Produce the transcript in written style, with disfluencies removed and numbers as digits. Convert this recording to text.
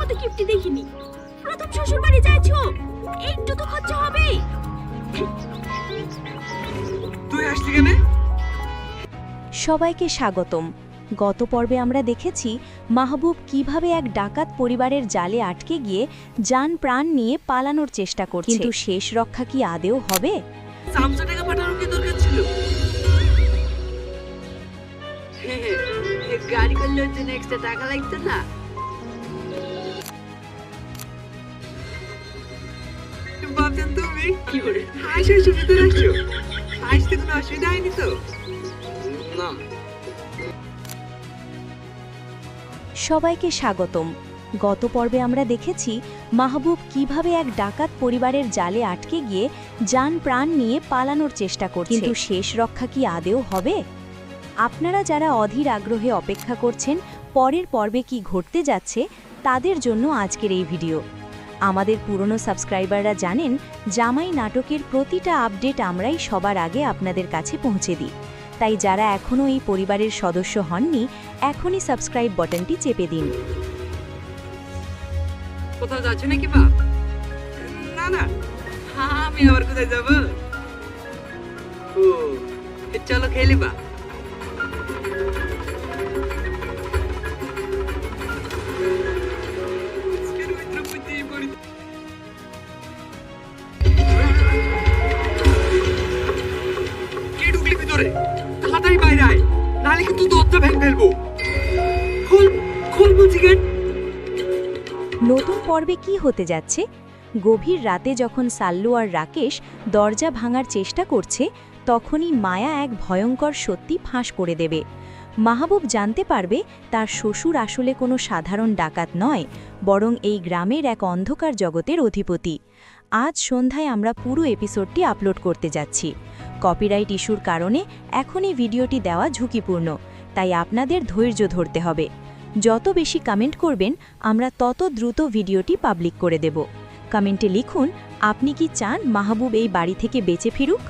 মতো কিপ্টি দেখিনি। প্রথম শ্বশুর বাড়ি যাচ্ছো, একটু তো খরচা হবে। তুই আসলি কেন? সবাইকে স্বাগতম। গত পর্বে আমরা দেখেছি মাহবুব কিভাবে এক ডাকাত পরিবারের জালে আটকে গিয়ে জান প্রাণ নিয়ে পালানোর চেষ্টা করছে, কিন্তু শেষ রক্ষা কি আদেও হবে? 500 টাকা পাঠানোর কি দরকার ছিল? গাড়ি করলে জন্য এক্সট্রা টাকা লাগতো না? ভাবছেন তুমি কি করে হাসি ভিতরে আসছো? আসতে কোনো অসুবিধা হয়নি তো? না। সবাইকে স্বাগতম। গত পর্বে আমরা দেখেছি মাহবুব কিভাবে এক ডাকাত পরিবারের জালে আটকে গিয়ে জান প্রাণ নিয়ে পালানোর চেষ্টা করছে, কিন্তু শেষ রক্ষা কি আদেও হবে? আপনারা যারা অধীর আগ্রহে অপেক্ষা করছেন পরের পর্বে কি ঘটতে যাচ্ছে, তাদের জন্য আজকের এই ভিডিও। আমাদের পুরনো সাবস্ক্রাইবাররা জানেন জামাই নাটকের প্রতিটা আপডেট আমরাই সবার আগে আপনাদের কাছে পৌঁছে দিই। তাই যারা এখনও এই পরিবারের সদস্য হননি, এখনই সাবস্ক্রাইব বাটনটি চেপে দিন। কোথাও যাচ্ছ নাকি বাপ? না না, আমি আবার কোথায় যাব? ও চলো খেলি বা। কে ঢুকলি ভিতরে? তাড়াতাড়ি বাইরে আয়, নাহলে কিন্তু দরজা ভেঙে ফেলবো। খোল খোল বলছি কেন? নতুন পর্বে কি হতে যাচ্ছে? গভীর রাতে যখন সাল্লু আর রাকেশ দরজা ভাঙার চেষ্টা করছে, তখনই মায়া এক ভয়ঙ্কর সত্যি ফাঁস করে দেবে। মাহবুব জানতে পারবে তার শ্বশুর আসলে কোনো সাধারণ ডাকাত নয়, বরং এই গ্রামের এক অন্ধকার জগতের অধিপতি। আজ সন্ধ্যায় আমরা পুরো এপিসোডটি আপলোড করতে যাচ্ছি। কপিরাইট ইস্যুর কারণে এখনই ভিডিওটি দেওয়া ঝুঁকিপূর্ণ, তাই আপনাদের ধৈর্য ধরতে হবে। যত বেশি কমেন্ট করবেন, আমরা তত দ্রুত ভিডিওটি পাবলিক করে দেব। কমেন্টে লিখুন, আপনি কি চান মাহবুব এই বাড়ি থেকে বেঁচে ফিরুক?